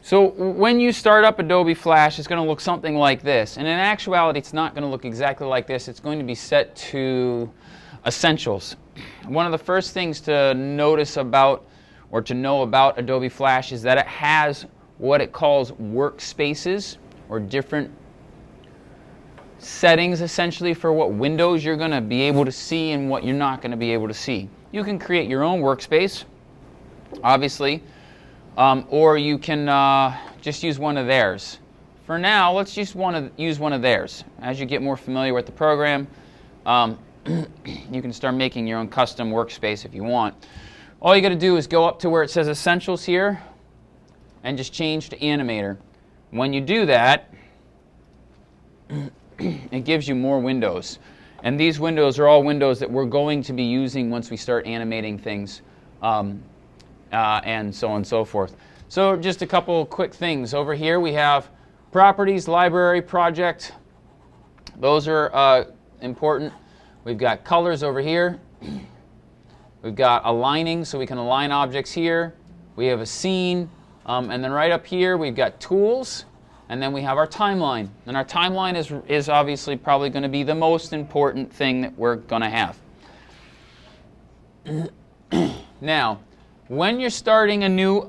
So when you start up Adobe Flash, it's going to look something like this. And in actuality, it's not going to look exactly like this. It's going to be set to Essentials. One of the first things to notice about or to know about Adobe Flash is that it has what it calls workspaces, or different settings essentially for what windows you're going to be able to see and what you're not going to be able to see. You can create your own workspace, obviously. Or you can just use one of theirs. For now, let's just use one of theirs. As you get more familiar with the program, you can start making your own custom workspace if you want. All you got to do is go up to where it says Essentials here and just change to Animator. When you do that, it gives you more windows. And these windows are all windows that we're going to be using once we start animating things. And so on and so forth. So just a couple quick things. Over here we have Properties, Library, Project. Those are important. We've got Colors over here. We've got Aligning, so we can align objects here. We have a Scene. And then right up here we've got Tools. And then we have our Timeline. And our Timeline is obviously probably going to be the most important thing that we're going to have. Now, when you're starting a new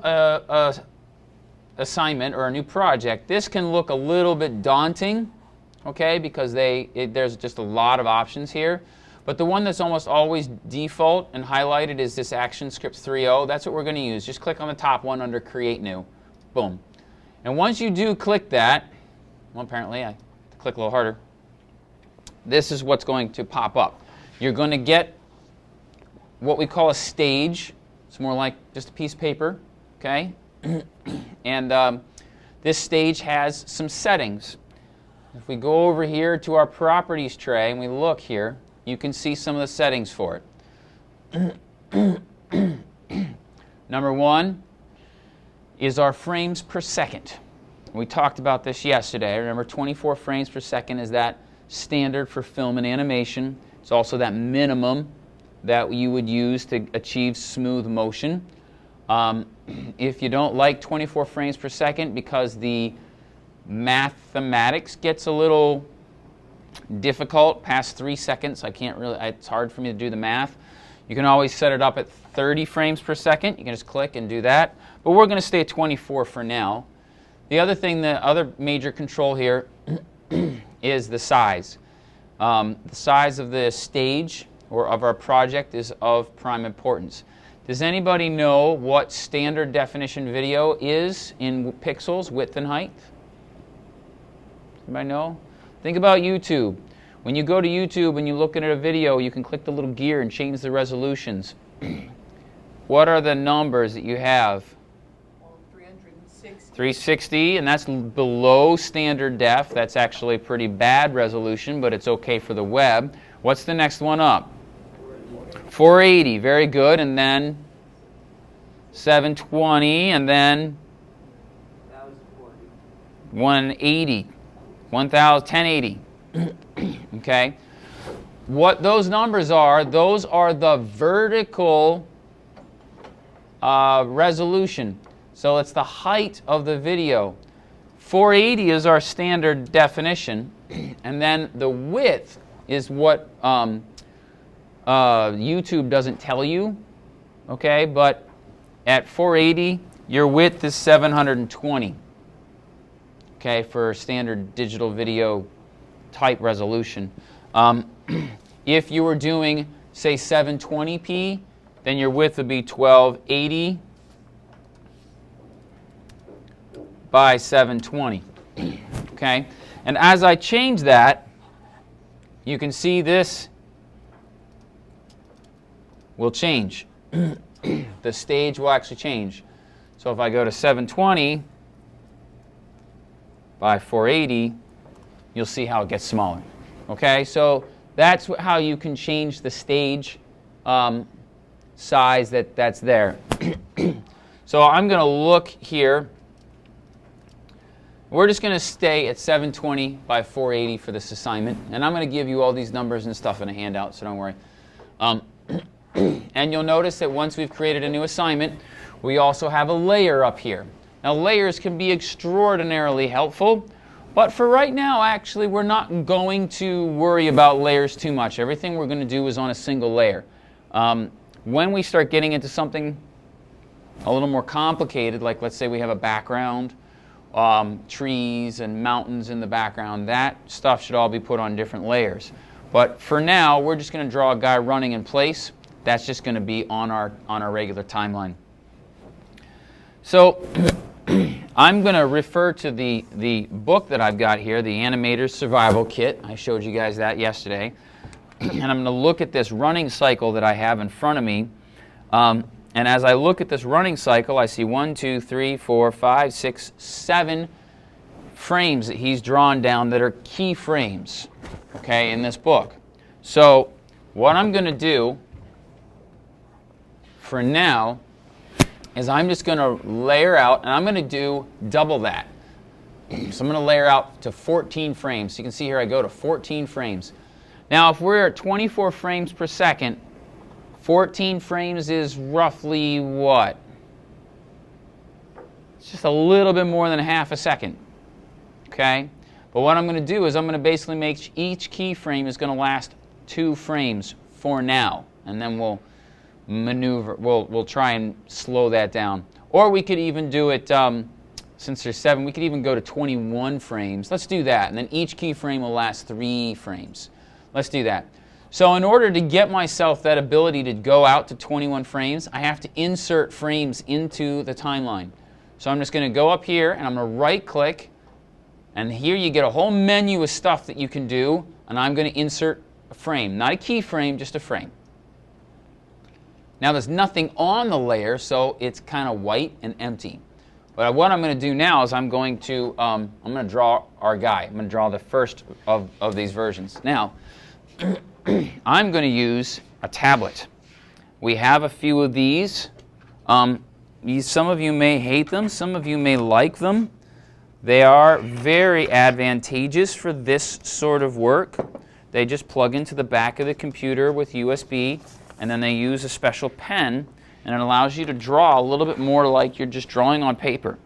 assignment or a new project, this can look a little bit daunting, okay, because there's just a lot of options here. But the one that's almost always default and highlighted is this Actionscript 3.0. That's what we're going to use. Just click on the top one under Create New. Boom. And once you do click that, well, apparently I have to click a little harder, this is what's going to pop up. You're going to get what we call a stage. It's more like just a piece of paper, okay? And this stage has some settings. If we go over here to our Properties tray and we look here, you can see some of the settings for it. Number one is our frames per second. We talked about this yesterday. Remember, 24 frames per second is that standard for film and animation. It's also that minimum that you would use to achieve smooth motion. If you don't like 24 frames per second because the mathematics gets a little difficult past 3 seconds, it's hard for me to do the math, you can always set it up at 30 frames per second. You can just click and do that. But we're going to stay at 24 for now. The other major control here is the size. The size of the stage or of our project is of prime importance. Does anybody know what standard definition video is in pixels, width and height? Anybody know? Think about YouTube. When you go to YouTube and you look at a video, you can click the little gear and change the resolutions. What are the numbers that you have? 360, and that's below standard def. That's actually a pretty bad resolution, but it's okay for the web. What's the next one up? 480, very good, and then 720, and then 180, 1080. Okay? What those numbers are, those are the vertical resolution. So it's the height of the video. 480 is our standard definition, and then the width is what YouTube doesn't tell you, okay? But at 480, your width is 720, okay, for standard digital video type resolution. If you were doing, say, 720p, then your width would be 1280 by 720, okay? And as I change that, you can see this will change. The stage will actually change. So if I go to 720 by 480, you'll see how it gets smaller. Okay, so that's how you can change the stage size that's there. So I'm going to look here. We're just going to stay at 720 by 480 for this assignment. And I'm going to give you all these numbers and stuff in a handout, so don't worry. And you'll notice that once we've created a new assignment, we also have a layer up here. Now layers can be extraordinarily helpful, but for right now actually we're not going to worry about layers too much. Everything we're going to do is on a single layer. When we start getting into something a little more complicated, like let's say we have a background, trees and mountains in the background, that stuff should all be put on different layers. But for now, we're just going to draw a guy running in place. That's just going to be on our regular timeline. So I'm going to refer to the book that I've got here, the Animator Survival Kit. I showed you guys that yesterday. And I'm going to look at this running cycle that I have in front of me. And as I look at this running cycle, I see 1, 2, 3, 4, 5, 6, 7 frames that he's drawn down that are keyframes, okay, in this book. So what I'm going to do for now is I'm just going to layer out, and I'm going to do double that. So I'm going to layer out to 14 frames. So you can see here I go to 14 frames. Now if we're at 24 frames per second, 14 frames is roughly what? It's just a little bit more than half a second. Okay? But what I'm going to do is I'm going to basically make each keyframe is going to last 2 frames for now. And then we'll maneuver, we'll try and slow that down. Or we could even do it, since there's 7, we could even go to 21 frames. Let's do that. And then each keyframe will last 3 frames. Let's do that. So in order to get myself that ability to go out to 21 frames, I have to insert frames into the timeline. So I'm just going to go up here and I'm going to right click, and here you get a whole menu of stuff that you can do, and I'm going to insert a frame. Not a keyframe, just a frame. Now there's nothing on the layer, so it's kind of white and empty. But what I'm going to do now is I'm going to draw our guy. I'm going to draw the first of these versions. Now, I'm going to use a tablet. We have a few of these. Some of you may hate them. Some of you may like them. They are very advantageous for this sort of work. They just plug into the back of the computer with USB, and then they use a special pen, and it allows you to draw a little bit more like you're just drawing on paper.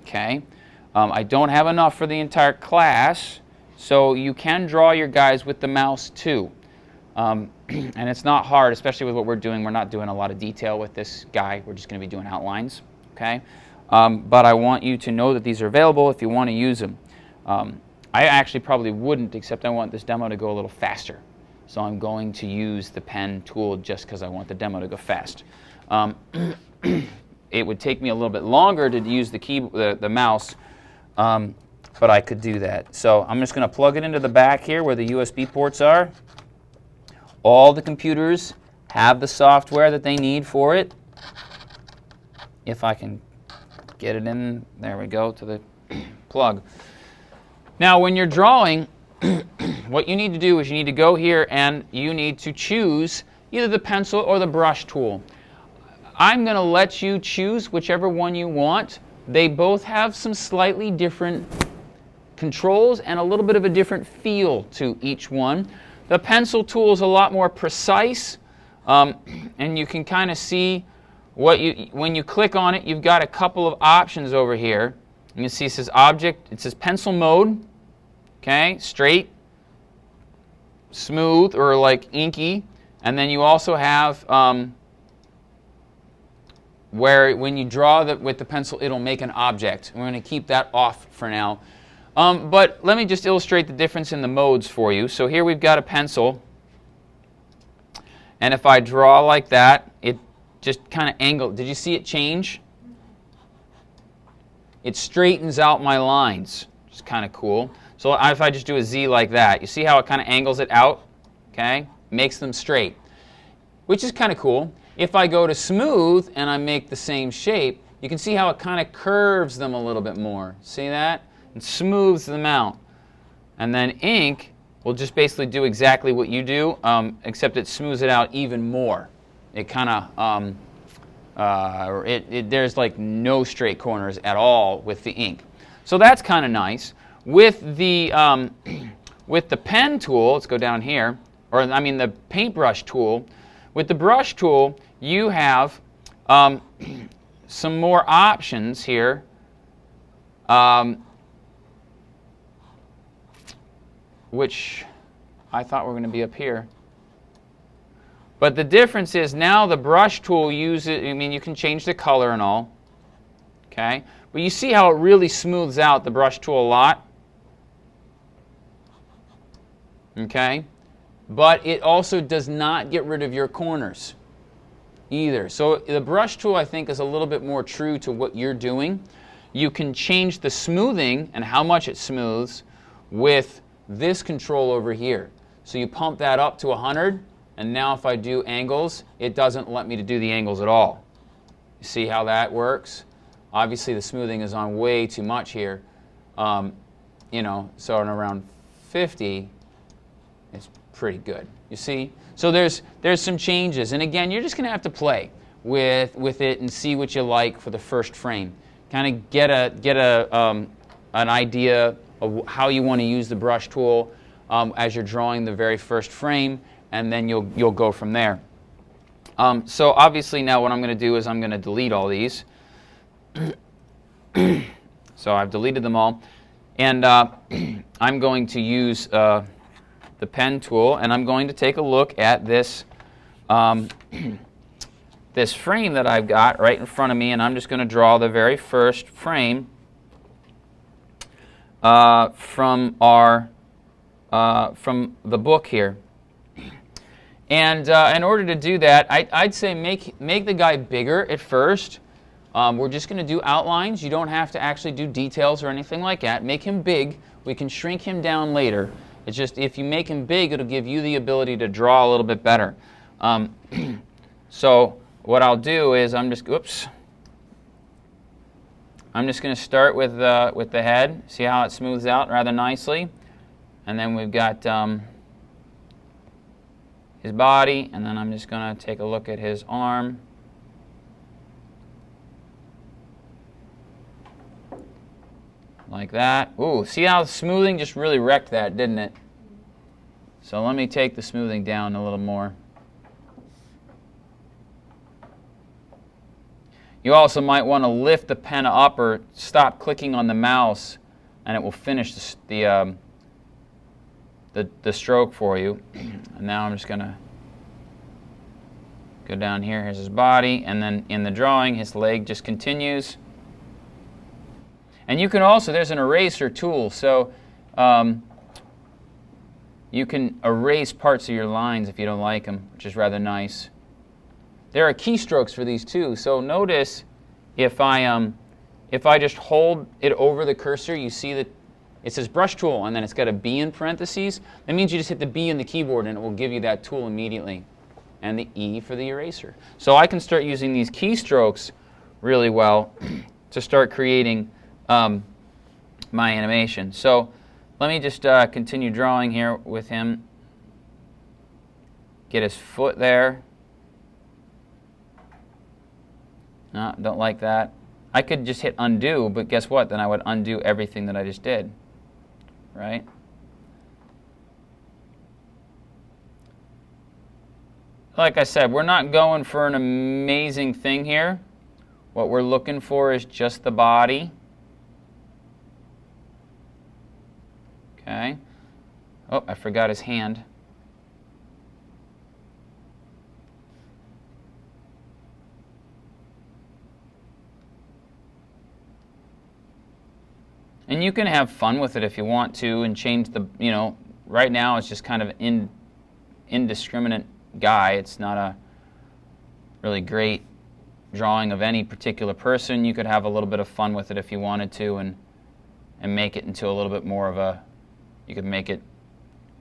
Okay? I don't have enough for the entire class, so you can draw your guys with the mouse too. And it's not hard, especially with what we're doing. We're not doing a lot of detail with this guy. We're just going to be doing outlines. Okay? But I want you to know that these are available if you want to use them. I actually probably wouldn't, except I want this demo to go a little faster. So I'm going to use the pen tool just because I want the demo to go fast. It would take me a little bit longer to use the mouse, but I could do that. So I'm just going to plug it into the back here where the USB ports are. All the computers have the software that they need for it. If I can get it in, there we go, to the plug. Now when you're drawing, what you need to do is you need to go here and you need to choose either the pencil or the brush tool. I'm going to let you choose whichever one you want. They both have some slightly different controls and a little bit of a different feel to each one. The pencil tool is a lot more precise, and you can kind of see when you click on it, you've got a couple of options over here. You can see it says object, it says pencil mode, okay, straight, smooth, or like inky, and then you also have where when you draw with the pencil, it'll make an object. We're going to keep that off for now. But let me just illustrate the difference in the modes for you. So here we've got a pencil, and if I draw like that, it just kind of angles. Did you see it change? It straightens out my lines, which is kind of cool. So if I just do a Z like that, you see how it kind of angles it out? Okay, makes them straight, which is kind of cool. If I go to smooth and I make the same shape, you can see how it kind of curves them a little bit more. See that? And smooths them out. And then ink will just basically do exactly what you do, except it smooths it out even more. It kind of, there's like no straight corners at all with the ink. So that's kind of nice. With the pen tool, let's go down here, or I mean the paintbrush tool. With the brush tool, you have some more options here which I thought were going to be up here. But the difference is now the brush tool uses, I mean, you can change the color and all, okay? But you see how it really smooths out the brush tool a lot, okay? But it also does not get rid of your corners either. So the brush tool, I think, is a little bit more true to what you're doing. You can change the smoothing and how much it smooths with this control over here. So you pump that up to 100, and now if I do angles, it doesn't let me to do the angles at all. You see how that works? Obviously the smoothing is on way too much here. You know, so at around 50, it's pretty good. You see? So there's some changes, and again, you're just going to have to play with it and see what you like for the first frame. Kind of get an idea of how you want to use the brush tool as you're drawing the very first frame, and then you'll go from there. So obviously now what I'm going to do is I'm going to delete all these. So I've deleted them all, and I'm going to use the pen tool, and I'm going to take a look at this this frame that I've got right in front of me, and I'm just going to draw the very first frame from the book here. And in order to do that, I'd say make the guy bigger at first. We're just going to do outlines. You don't have to actually do details or anything like that. Make him big. We can shrink him down later. It's just if you make him big, it'll give you the ability to draw a little bit better. So what I'll do is I'm just going to start with the head. See how it smooths out rather nicely. And then we've got his body, and then I'm just going to take a look at his arm. Like that. Ooh, see how the smoothing just really wrecked that, didn't it? So let me take the smoothing down a little more. You also might want to lift the pen up or stop clicking on the mouse, and it will finish the stroke for you. And now I'm just going to go down here. Here's his body, and then in the drawing, his leg just continues. And you can also, there's an eraser tool, so you can erase parts of your lines if you don't like them, which is rather nice. There are keystrokes for these too, so notice if I just hold it over the cursor, you see that it says brush tool, and then it's got a B in parentheses. That means you just hit the B in the keyboard, and it will give you that tool immediately. And the E for the eraser. So I can start using these keystrokes really well to start creating my animation. So let me just continue drawing here with him. Get his foot there. No, don't like that. I could just hit undo, but guess what? Then I would undo everything that I just did. Right? Like I said, we're not going for an amazing thing here. What we're looking for is just the body. Okay. Oh, I forgot his hand. And you can have fun with it if you want to and change the, you know, right now it's just kind of an indiscriminate guy. It's not a really great drawing of any particular person. You could have a little bit of fun with it if you wanted to and make it into a little bit more of a, you could make it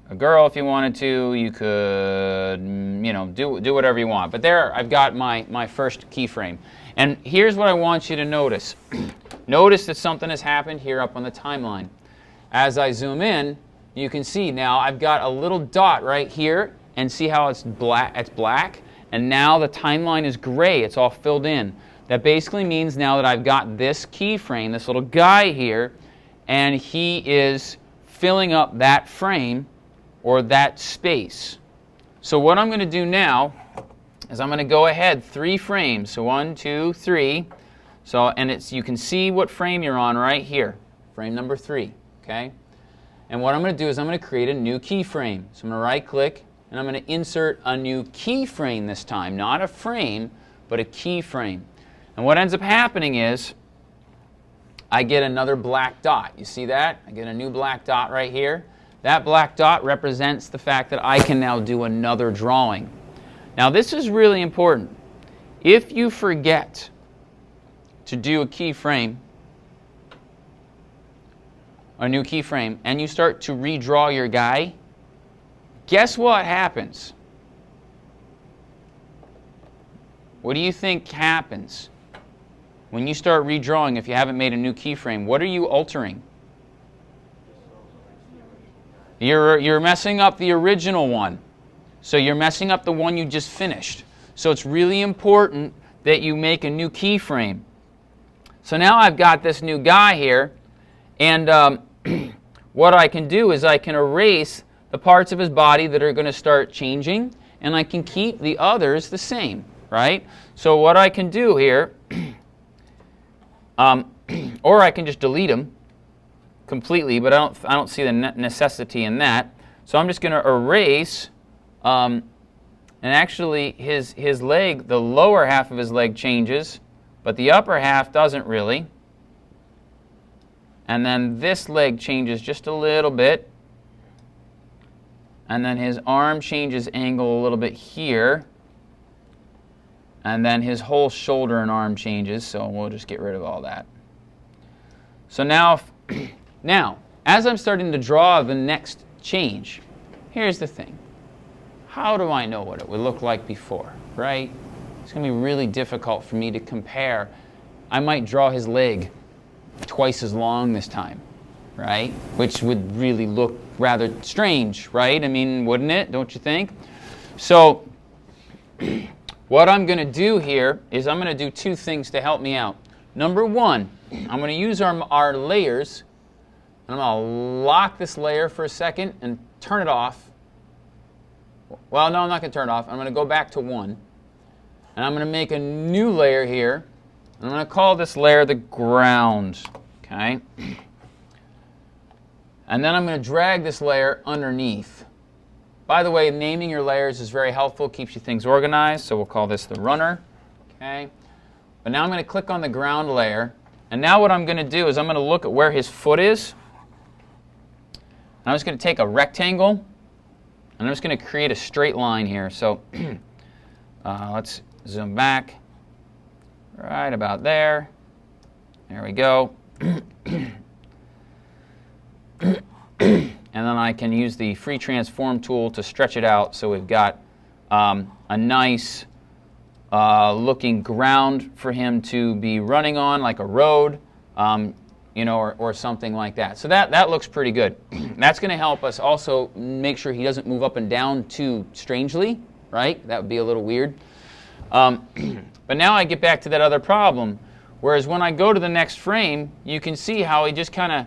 a girl if you wanted to. You could, you know, do whatever you want. But there, I've got my first keyframe. And here's what I want you to notice. Notice that something has happened here up on the timeline. As I zoom in, you can see now I've got a little dot right here, and see how it's black, and now the timeline is gray. It's all filled in. That basically means now that I've got this keyframe, this little guy here, and he is filling up that frame or that space. So what I'm going to do now is I'm going to go ahead 3 frames. So 1, 2, 3. So, and it's, you can see what frame you're on right here, frame number 3, okay? And what I'm going to do is I'm going to create a new keyframe. So I'm going to right click and I'm going to insert a new keyframe this time, not a frame, but a keyframe. And what ends up happening is I get another black dot. You see that? I get a new black dot right here. That black dot represents the fact that I can now do another drawing. Now this is really important. If you forget to do a keyframe, a new keyframe, and you start to redraw your guy, guess what happens? What do you think happens when you start redrawing if you haven't made a new keyframe? What are you altering? You're messing up the original one. So you're messing up the one you just finished. So it's really important that you make a new keyframe. So now I've got this new guy here, and what I can do is I can erase the parts of his body that are going to start changing, and I can keep the others the same, right? So what I can do here, or I can just delete them completely, but I don't see the necessity in that. So I'm just going to erase, and actually his leg, the lower half of his leg changes, but the upper half doesn't really. And then this leg changes just a little bit. And then his arm changes angle a little bit here. And then his whole shoulder and arm changes, so we'll just get rid of all that. So now, as I'm starting to draw the next change, here's the thing. How do I know what it would look like before, right? It's going to be really difficult for me to compare. I might draw his leg twice as long this time, right? Which would really look rather strange, right? I mean, wouldn't it? Don't you think? So what I'm going to do here is I'm going to do two things to help me out. Number one, I'm going to use our layers, and I'm going to lock this layer for a second and turn it off. Well, no, I'm not going to turn it off. I'm going to go back to 1. And I'm going to make a new layer here. I'm going to call this layer the ground. Okay? And then I'm going to drag this layer underneath. By the way, naming your layers is very helpful, keeps you things organized, so we'll call this the runner. Okay? But now I'm going to click on the ground layer. And now what I'm going to do is I'm going to look at where his foot is. And I'm just going to take a rectangle, and I'm just going to create a straight line here. So let's zoom back. Right about there. There we go. And then I can use the free transform tool to stretch it out so we've got a nice looking ground for him to be running on, like a road, you know, or something like that. So that looks pretty good. That's going to help us also make sure he doesn't move up and down too strangely, right? That would be a little weird. But now I get back to that other problem, whereas when I go to the next frame, you can see how he just kind of,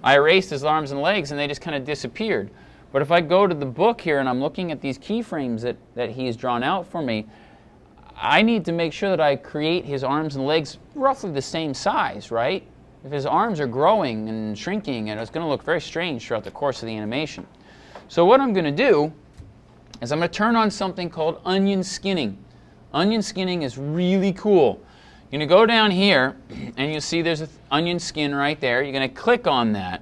I erased his arms and legs and they just kind of disappeared. But if I go to the book here and I'm looking at these keyframes that he's drawn out for me, I need to make sure that I create his arms and legs roughly the same size, right? If his arms are growing and shrinking, and it's going to look very strange throughout the course of the animation. So what I'm going to do is I'm going to turn on something called onion skinning. Onion skinning is really cool. You're going to go down here, and you'll see there's an onion skin right there. You're going to click on that.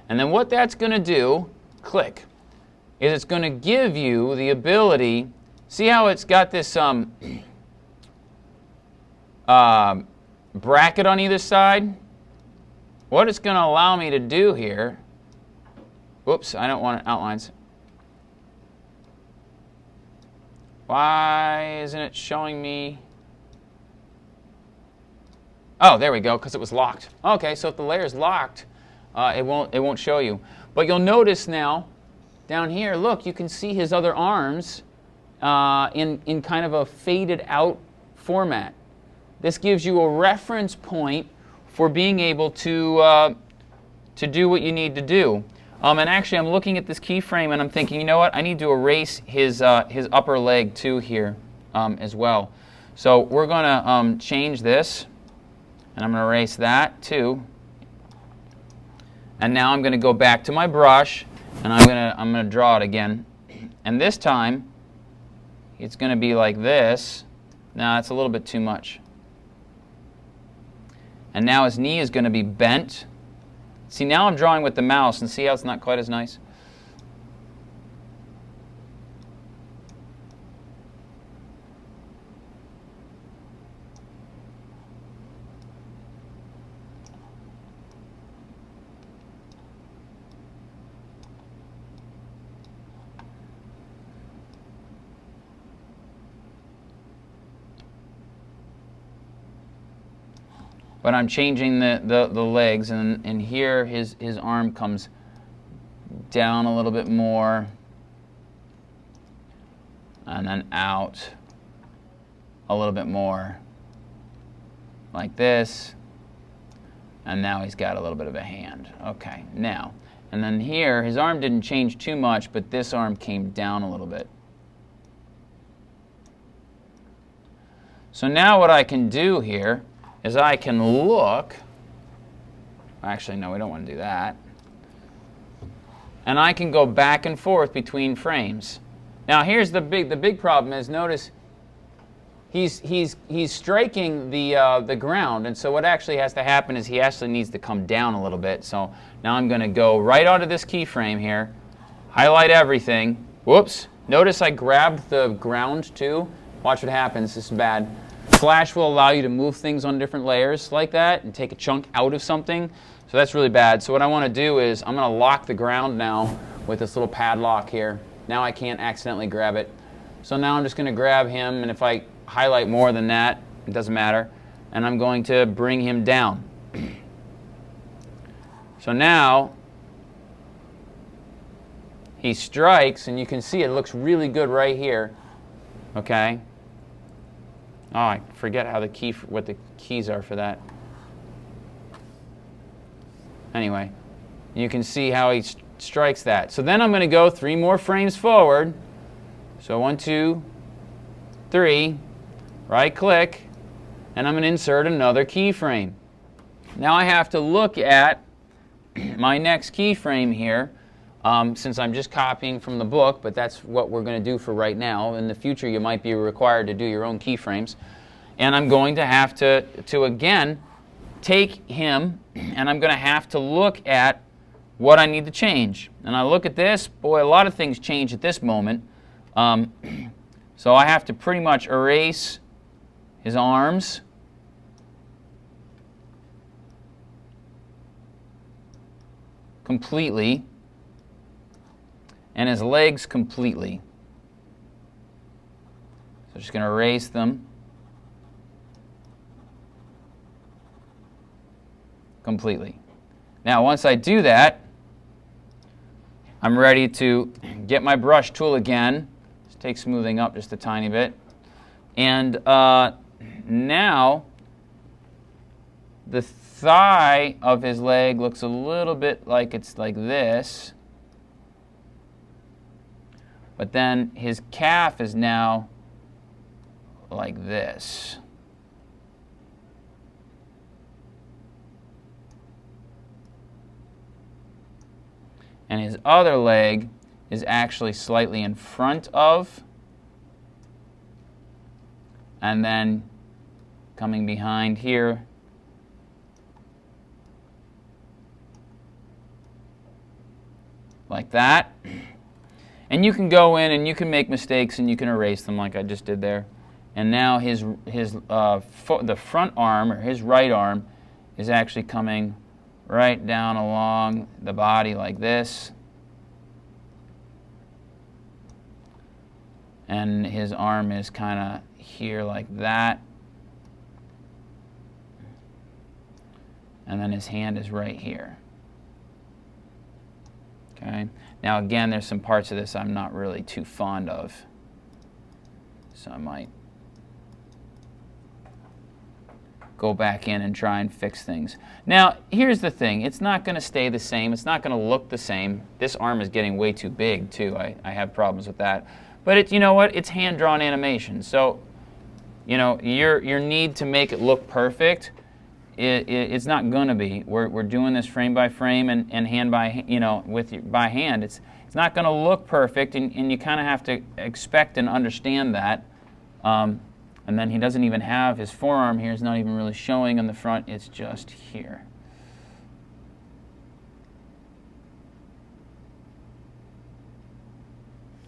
And then what that's going to do, click, is it's going to give you the ability, see how it's got this bracket on either side? What it's going to allow me to do here, whoops, I don't want outlines. Why isn't it showing me? Oh, there we go, because it was locked. Okay, so if the layer is locked, it won't show you. But you'll notice now, down here, look, you can see his other arms in kind of a faded out format. This gives you a reference point for being able to do what you need to do. And actually, I'm looking at this keyframe and I'm thinking, you know what? I need to erase his upper leg too here as well. So we're going to change this. And I'm going to erase that too. And now I'm going to go back to my brush, and I'm going to draw it again. And this time, it's going to be like this. Now that's a little bit too much. And now his knee is going to be bent. See, now I'm drawing with the mouse, and see how it's not quite as nice? But I'm changing the legs, and here his arm comes down a little bit more, and then out a little bit more, like this, and now he's got a little bit of a hand. Okay, now, and then here, his arm didn't change too much, but this arm came down a little bit. So now what I can do here is I can look, actually no, we don't want to do that, and I can go back and forth between frames. Now here's the big problem is, notice he's striking the ground, and so what actually has to happen is he actually needs to come down a little bit. So now I'm going to go right onto this keyframe here, highlight everything. Whoops, notice I grabbed the ground too. Watch what happens, this is bad. Flash will allow you to move things on different layers like that and take a chunk out of something. So that's really bad. So what I want to do is I'm going to lock the ground now with this little padlock here. Now I can't accidentally grab it. So now I'm just going to grab him, and if I highlight more than that, it doesn't matter. And I'm going to bring him down. So now he strikes, and you can see it looks really good right here. Okay. Oh, I forget how what the keys are for that. Anyway, you can see how he strikes that. So then I'm going to go 3 more frames forward. So 1, 2, 3, right click, and I'm going to insert another keyframe. Now I have to look at my next keyframe here, since I'm just copying from the book, but that's what we're going to do for right now. In the future, you might be required to do your own keyframes. And I'm going to have to again, take him, and I'm going to have to look at what I need to change. And I look at this, boy, a lot of things change at this moment. So I have to pretty much erase his arms. Completely. And his legs completely. So I'm just going to erase them completely. Now once I do that, I'm ready to get my brush tool again. Just take smoothing up just a tiny bit. And now the thigh of his leg looks a little bit like it's like this. But then his calf is now like this. And his other leg is actually slightly in front of, and then coming behind here. Like that. And you can go in and you can make mistakes and you can erase them like I just did there. And now the front arm, or his right arm, is actually coming right down along the body like this. And his arm is kind of here like that. And then his hand is right here. Okay. Now again, there's some parts of this I'm not really too fond of. So I might go back in and try and fix things. Now, here's the thing. It's not going to stay the same. It's not going to look the same. This arm is getting way too big, too. I have problems with that. But you know what? It's hand-drawn animation. So, you know, your need to make it look perfect, it's not going to be. We're doing this frame by frame and hand by, by hand. It's not going to look perfect, and you kind of have to expect and understand that. And then he doesn't even have his forearm here. It's not even really showing on the front. It's just here.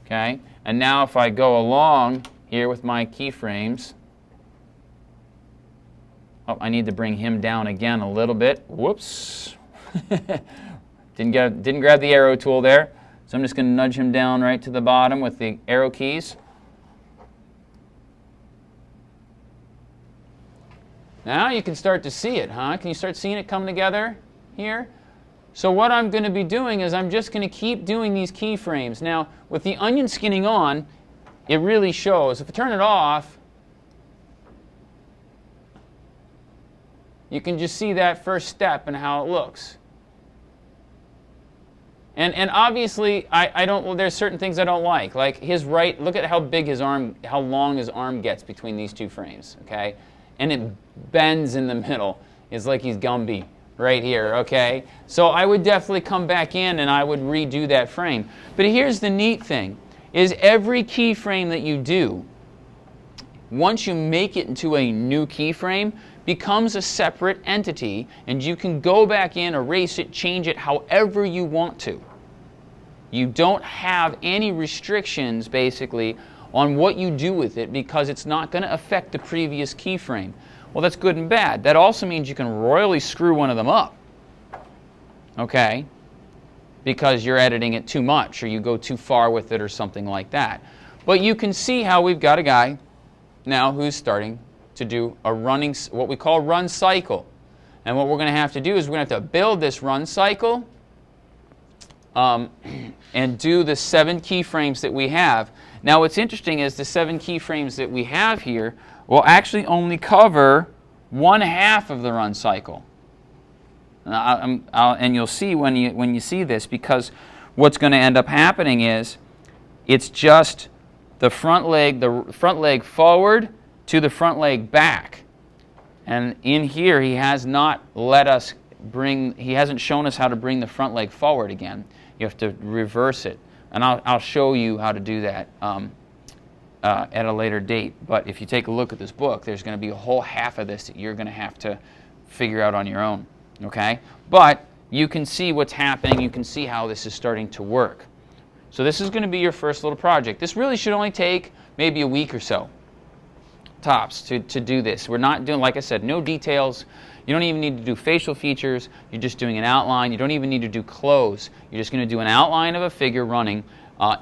Okay, and now if I go along here with my keyframes, oh, I need to bring him down again a little bit. Whoops. Didn't grab the arrow tool there. So I'm just going to nudge him down right to the bottom with the arrow keys. Now you can start to see it, huh? Can you start seeing it come together here? So what I'm going to be doing is I'm just going to keep doing these keyframes. Now, with the onion skinning on, it really shows. If I turn it off, you can just see that first step and how it looks. And obviously, there's certain things I don't like. Like his right, look at how big his arm, how long his arm gets between these two frames, okay? And it bends in the middle. It's like he's Gumby right here, okay? So I would definitely come back in and I would redo that frame. But here's the neat thing, is every keyframe that you do, once you make it into a new keyframe, becomes a separate entity, and you can go back in, erase it, change it however you want to. You don't have any restrictions, basically, on what you do with it because it's not going to affect the previous keyframe. Well, that's good and bad. That also means you can royally screw one of them up, okay, because you're editing it too much or you go too far with it or something like that. But you can see how we've got a guy now who's starting to do a running, what we call run cycle. And what we're going to have to do is we're going to have to build this run cycle and do the 7 keyframes that we have. Now what's interesting is the 7 keyframes that we have here will actually only cover 1/2 of the run cycle. And you'll see when you see this, because what's going to end up happening is it's just the front leg forward to the front leg back. And in here he has not let us he hasn't shown us how to bring the front leg forward again. You have to reverse it. And I'll show you how to do that at a later date. But if you take a look at this book, there's going to be a whole half of this that you're going to have to figure out on your own. Okay? But you can see what's happening. You can see how this is starting to work. So this is going to be your first little project. This really should only take maybe a week or so, tops, to do this. We're not doing, like I said, no details. You don't even need to do facial features. You're just doing an outline. You don't even need to do clothes. You're just going to do an outline of a figure running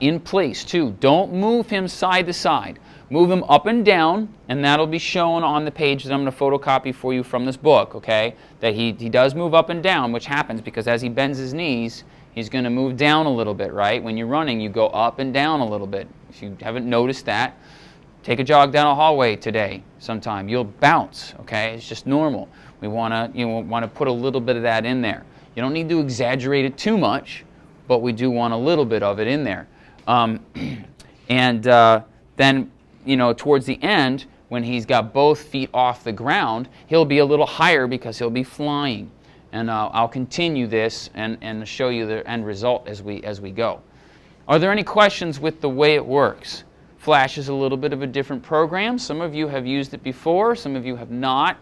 in place too. Don't move him side to side. Move him up and down, and that'll be shown on the page that I'm going to photocopy for you from this book, okay? That he does move up and down, which happens because as he bends his knees, he's going to move down a little bit, right? When you're running, you go up and down a little bit. If you haven't noticed that, take a jog down a hallway today sometime. You'll bounce, okay? It's just normal. We want to put a little bit of that in there. You don't need to exaggerate it too much, but we do want a little bit of it in there. Then, towards the end, when he's got both feet off the ground, he'll be a little higher because he'll be flying. And I'll continue this and show you the end result as we go. Are there any questions with the way it works? Flash is a little bit of a different program. Some of you have used it before. Some of you have not.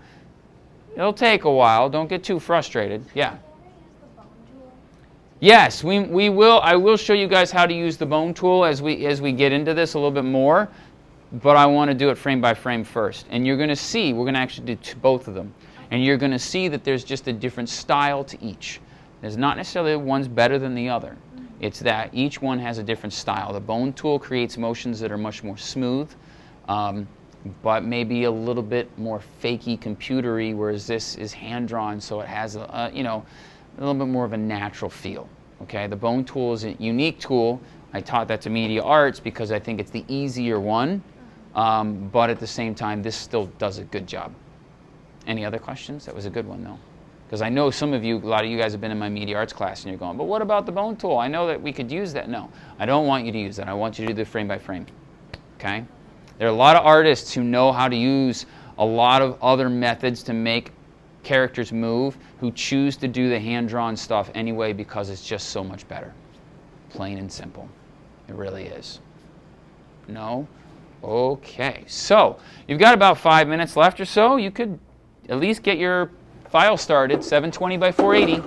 It'll take a while. Don't get too frustrated. Yeah. Yes, we will. I will show you guys how to use the bone tool as we get into this a little bit more. But I want to do it frame by frame first. And you're going to see, we're going to actually do both of them. And you're going to see that there's just a different style to each. There's not necessarily one's better than the other. It's that each one has a different style. The bone tool creates motions that are much more smooth, but maybe a little bit more fakey, computery, whereas this is hand-drawn, so it has a little bit more of a natural feel. Okay, the bone tool is a unique tool. I taught that to media arts because I think it's the easier one, but at the same time, this still does a good job. Any other questions? That was a good one, though. Because I know some of you, a lot of you guys have been in my media arts class and you're going, but what about the bone tool? I know that we could use that. No, I don't want you to use that. I want you to do the frame by frame. Okay? There are a lot of artists who know how to use a lot of other methods to make characters move, who choose to do the hand-drawn stuff anyway because it's just so much better. Plain and simple. It really is. No? Okay. So you've got about 5 minutes left or so. You could at least get your file started, 720 by 480.